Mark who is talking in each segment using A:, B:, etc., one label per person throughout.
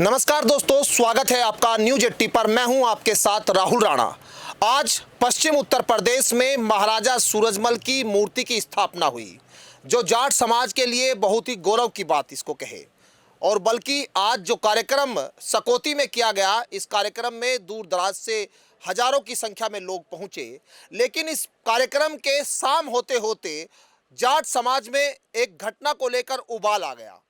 A: नमस्कार दोस्तों, स्वागत है आपका न्यूज 80 पर। मैं हूं आपके साथ राहुल राणा। आज पश्चिम उत्तर प्रदेश में महाराजा सूरजमल की मूर्ति की स्थापना हुई, जो जाट समाज के लिए बहुत ही गौरव की बात इसको कहे। और बल्कि आज जो कार्यक्रम सकौती में किया गया, इस कार्यक्रम में दूर दराज से हजारों की संख्या में लोग पहुंचे। लेकिन इस कार्यक्रम के शाम होते होते जाट समाज में एक घटना को लेकर उबाल आ गया।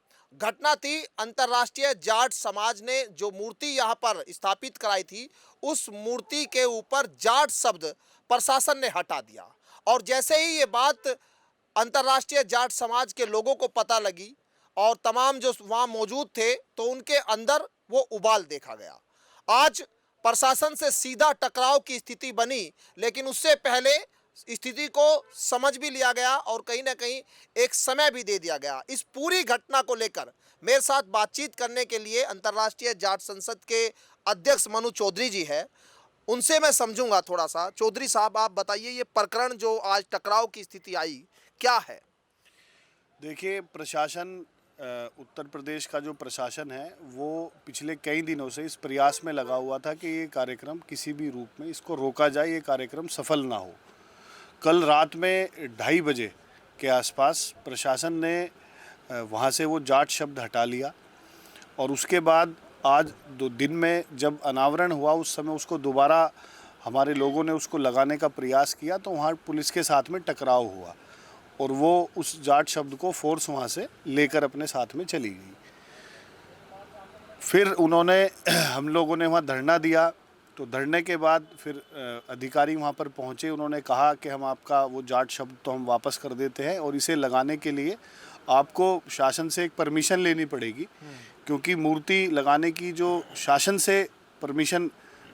A: घटना थी, अंतर्राष्ट्रीय जाट समाज ने जो मूर्ति यहां पर स्थापित कराई थी, उस मूर्ति के ऊपर जाट शब्द प्रशासन ने हटा दिया। और जैसे ही ये बात अंतर्राष्ट्रीय जाट समाज के लोगों को पता लगी और तमाम जो वहां मौजूद थे, तो उनके अंदर वो उबाल देखा गया। आज प्रशासन से सीधा टकराव की स्थिति बनी, लेकिन उससे पहले स्थिति को समझ भी लिया गया और कहीं ना कहीं एक समय भी दे दिया गया। इस पूरी घटना को लेकर मेरे साथ बातचीत करने के लिए अंतर्राष्ट्रीय जाट संसद के अध्यक्ष मनु चौधरी जी है। उनसे मैं समझूंगा थोड़ा सा। चौधरी साहब, आप बताइए, ये प्रकरण जो आज टकराव की स्थिति आई, क्या है?
B: देखिए, प्रशासन उत्तर प्रदेश का जो प्रशासन है वो पिछले कई दिनों से इस प्रयास में लगा हुआ था कि ये कार्यक्रम किसी भी रूप में इसको रोका जाए, ये कार्यक्रम सफल ना हो। कल रात में 2:30 बजे के आसपास प्रशासन ने वहाँ से वो जाट शब्द हटा लिया और उसके बाद आज 2 दिन में जब अनावरण हुआ, उस समय उसको दोबारा हमारे लोगों ने उसको लगाने का प्रयास किया तो वहाँ पुलिस के साथ में टकराव हुआ और वो उस जाट शब्द को फोर्स वहाँ से लेकर अपने साथ में चली गई। फिर उन्होंने हम लोगों ने वहाँ धरना दिया, तो धरने के बाद फिर अधिकारी वहाँ पर पहुँचे। उन्होंने कहा कि हम आपका वो जाट शब्द तो हम वापस कर देते हैं और इसे लगाने के लिए आपको शासन से एक परमिशन लेनी पड़ेगी, क्योंकि मूर्ति लगाने की जो शासन से परमिशन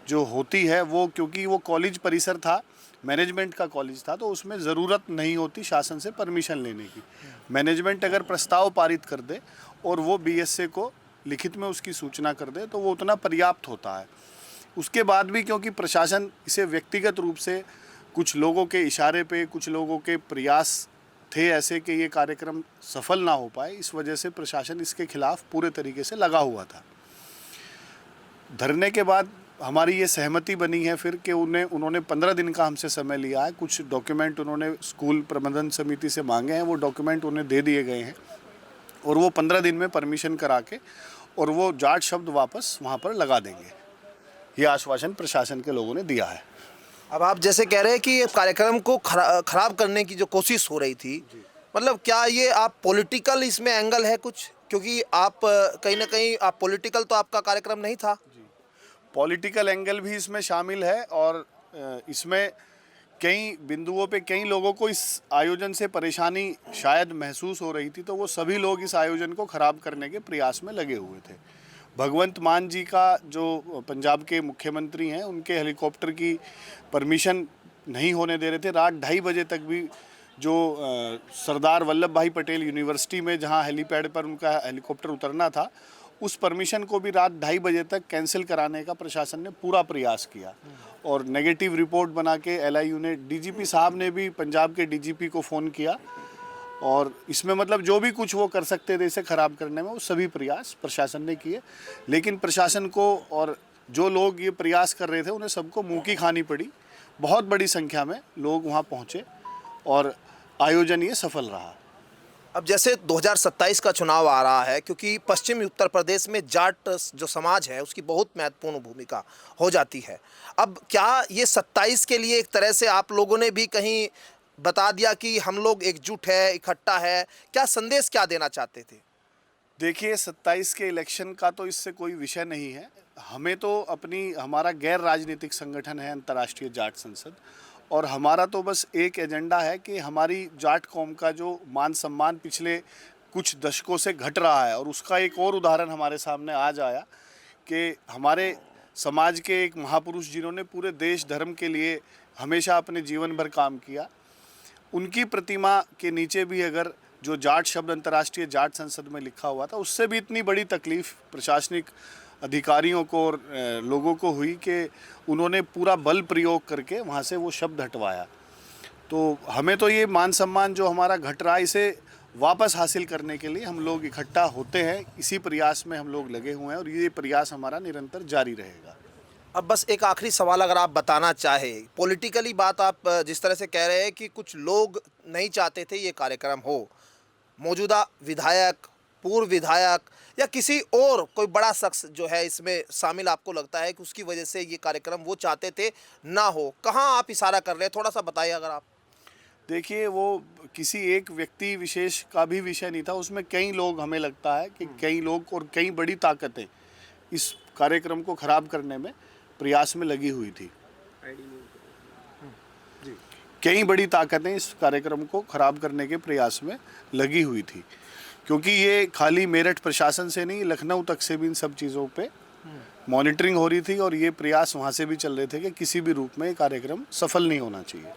B: जो होती है वो, क्योंकि वो कॉलेज परिसर था, मैनेजमेंट का कॉलेज था, तो उसमें ज़रूरत नहीं होती शासन से परमिशन लेने की। मैनेजमेंट अगर प्रस्ताव पारित कर दे और वो बीएसए को लिखित में उसकी सूचना कर दे तो वो उतना पर्याप्त होता है। उसके बाद भी क्योंकि प्रशासन इसे व्यक्तिगत रूप से कुछ लोगों के इशारे पे, कुछ लोगों के प्रयास थे ऐसे कि ये कार्यक्रम सफल ना हो पाए, इस वजह से प्रशासन इसके खिलाफ पूरे तरीके से लगा हुआ था। धरने के बाद हमारी ये सहमति बनी है फिर कि उन्होंने 15 दिन का हमसे समय लिया है। कुछ डॉक्यूमेंट उन्होंने स्कूल प्रबंधन समिति से मांगे हैं, वो डॉक्यूमेंट उन्हें दे दिए गए हैं और वो 15 दिन में परमिशन करा के और वो जाट शब्द वापस वहाँ पर लगा देंगे। ये आश्वासन प्रशासन के लोगों ने दिया है।
A: अब आप जैसे कह रहे हैं कि ये कार्यक्रम को खराब करने की जो कोशिश हो रही थी, मतलब क्या ये आप पॉलिटिकल इसमें एंगल है कुछ? क्योंकि आप कहीं ना कहीं आप पॉलिटिकल, तो आपका कार्यक्रम नहीं था।
B: पॉलिटिकल एंगल भी इसमें शामिल है और इसमें कई बिंदुओं पे कई लोगों को इस आयोजन से परेशानी शायद महसूस हो रही थी, तो वो सभी लोग इस आयोजन को ख़राब करने के प्रयास में लगे हुए थे। भगवंत मान जी का जो पंजाब के मुख्यमंत्री हैं, उनके हेलीकॉप्टर की परमिशन नहीं होने दे रहे थे। रात 2:30 बजे तक भी जो सरदार वल्लभ भाई पटेल यूनिवर्सिटी में जहां हेलीपैड पर उनका हेलीकॉप्टर उतरना था, उस परमिशन को भी रात 2:30 बजे तक कैंसिल कराने का प्रशासन ने पूरा प्रयास किया और नेगेटिव रिपोर्ट बना के एलआईयू ने, डीजीपी साहब ने भी पंजाब के डीजीपी को फ़ोन किया और इसमें मतलब जो भी कुछ वो कर सकते थे इसे ख़राब करने में, वो सभी प्रयास प्रशासन ने किए। लेकिन प्रशासन को और जो लोग ये प्रयास कर रहे थे उन्हें सबको मुँह की खानी पड़ी। बहुत बड़ी संख्या में लोग वहाँ पहुँचे और आयोजन ये सफल रहा।
A: अब जैसे 2027 का चुनाव आ रहा है, क्योंकि पश्चिमी उत्तर प्रदेश में जाट जो समाज है उसकी बहुत महत्वपूर्ण भूमिका हो जाती है। अब क्या ये 27 के लिए एक तरह से आप लोगों ने भी कहीं बता दिया कि हम लोग एकजुट है, इकट्ठा है? क्या संदेश क्या देना चाहते थे?
B: देखिए, 27 के इलेक्शन का तो इससे कोई विषय नहीं है। हमें तो हमारा गैर राजनीतिक संगठन है अंतर्राष्ट्रीय जाट संसद, और हमारा तो बस एक एजेंडा है कि हमारी जाट कौम का जो मान सम्मान पिछले कुछ दशकों से घट रहा है, और उसका एक और उदाहरण हमारे सामने आज आया कि हमारे समाज के एक महापुरुष जिन्होंने पूरे देश धर्म के लिए हमेशा अपने जीवन भर काम किया, उनकी प्रतिमा के नीचे भी अगर जो जाट शब्द अंतर्राष्ट्रीय जाट संसद में लिखा हुआ था, उससे भी इतनी बड़ी तकलीफ़ प्रशासनिक अधिकारियों को और लोगों को हुई कि उन्होंने पूरा बल प्रयोग करके वहाँ से वो शब्द हटवाया। तो हमें तो ये मान सम्मान जो हमारा घट रहा है, इसे वापस हासिल करने के लिए हम लोग इकट्ठा होते हैं। इसी प्रयास में हम लोग लगे हुए हैं और ये प्रयास हमारा निरंतर जारी रहेगा।
A: अब बस एक आखिरी सवाल अगर आप बताना चाहें, पॉलिटिकली बात आप जिस तरह से कह रहे हैं कि कुछ लोग नहीं चाहते थे ये कार्यक्रम हो, मौजूदा विधायक, पूर्व विधायक या किसी और कोई बड़ा शख्स जो है इसमें शामिल आपको लगता है कि उसकी वजह से ये कार्यक्रम वो चाहते थे ना हो, कहाँ आप इशारा कर रहे हैं, थोड़ा सा बताइए अगर आप।
B: देखिए, वो किसी एक व्यक्ति विशेष का भी विषय नहीं था, उसमें कई लोग, हमें लगता है कि कई लोग और कई बड़ी ताकतें इस कार्यक्रम को खराब करने में प्रयास में लगी हुई थी। कई बड़ी ताकतें इस कार्यक्रम को खराब करने के प्रयास में लगी हुई थी, क्योंकि ये खाली मेरठ प्रशासन से नहीं, लखनऊ तक से भी इन सब चीज़ों पे मॉनिटरिंग हो रही थी और ये प्रयास वहाँ से भी चल रहे थे कि किसी भी रूप में ये कार्यक्रम सफल नहीं होना चाहिए।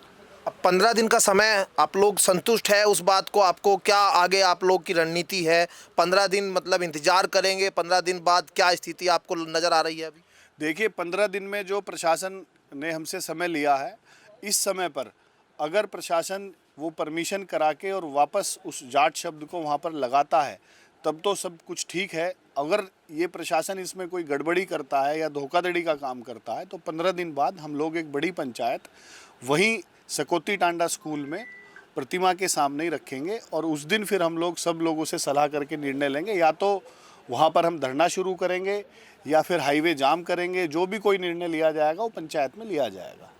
A: अब 15 दिन का समय, आप लोग संतुष्ट है उस बात को? आपको क्या आगे आप लोग की रणनीति है? 15 दिन मतलब इंतजार करेंगे, 15 दिन बाद क्या स्थिति आपको नज़र आ रही है अभी?
B: देखिए, 15 दिन में जो प्रशासन ने हमसे समय लिया है, इस समय पर अगर प्रशासन वो परमिशन करा के और वापस उस जाट शब्द को वहाँ पर लगाता है, तब तो सब कुछ ठीक है। अगर ये प्रशासन इसमें कोई गड़बड़ी करता है या धोखाधड़ी का काम करता है, तो 15 दिन बाद हम लोग एक बड़ी पंचायत वहीं सकौती टांडा स्कूल में प्रतिमा के सामने ही रखेंगे और उस दिन फिर हम लोग सब लोगों से सलाह करके निर्णय लेंगे। या तो वहाँ पर हम धरना शुरू करेंगे या फिर हाईवे जाम करेंगे। जो भी कोई निर्णय लिया जाएगा वो पंचायत में लिया जाएगा।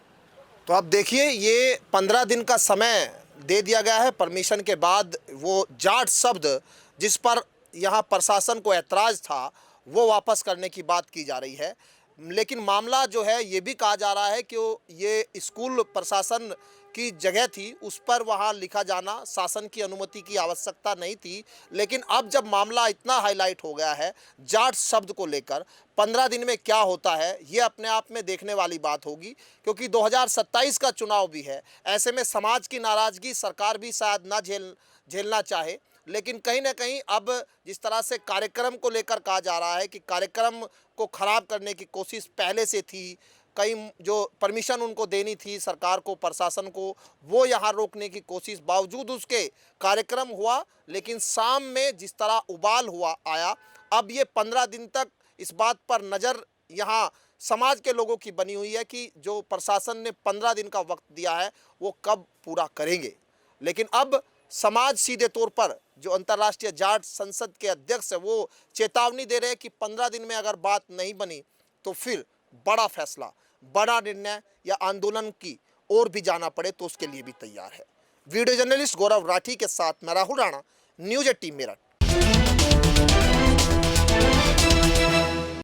A: तो अब देखिए, ये 15 दिन का समय दे दिया गया है। परमिशन के बाद वो जाट शब्द जिस पर यहाँ प्रशासन को ऐतराज़ था वो वापस करने की बात की जा रही है। लेकिन मामला जो है ये भी कहा जा रहा है कि ये स्कूल प्रशासन की जगह थी, उस पर वहाँ लिखा जाना शासन की अनुमति की आवश्यकता नहीं थी। लेकिन अब जब मामला इतना हाईलाइट हो गया है जाट शब्द को लेकर, 15 दिन में क्या होता है ये अपने आप में देखने वाली बात होगी, क्योंकि 2027 का चुनाव भी है। ऐसे में समाज की नाराज़गी सरकार भी शायद ना झेलना चाहे। लेकिन कहीं ना कहीं अब जिस तरह से कार्यक्रम को लेकर कहा जा रहा है कि कार्यक्रम को ख़राब करने की कोशिश पहले से थी, कई जो परमिशन उनको देनी थी सरकार को, प्रशासन को, वो यहाँ रोकने की कोशिश, बावजूद उसके कार्यक्रम हुआ। लेकिन शाम में जिस तरह उबाल हुआ आया, अब ये 15 दिन तक इस बात पर नज़र यहाँ समाज के लोगों की बनी हुई है कि जो प्रशासन ने 15 दिन का वक्त दिया है वो कब पूरा करेंगे। लेकिन अब समाज सीधे तौर पर, जो अंतर्राष्ट्रीय जाट संसद के अध्यक्ष है, वो चेतावनी दे रहे हैं कि 15 दिन में अगर बात नहीं बनी तो फिर बड़ा फैसला, बड़ा निर्णय या आंदोलन की ओर भी जाना पड़े तो उसके लिए भी तैयार है। वीडियो जर्नलिस्ट गौरव राठी के साथ मैं राहुल राणा, न्यूज़ 18 मेरठ।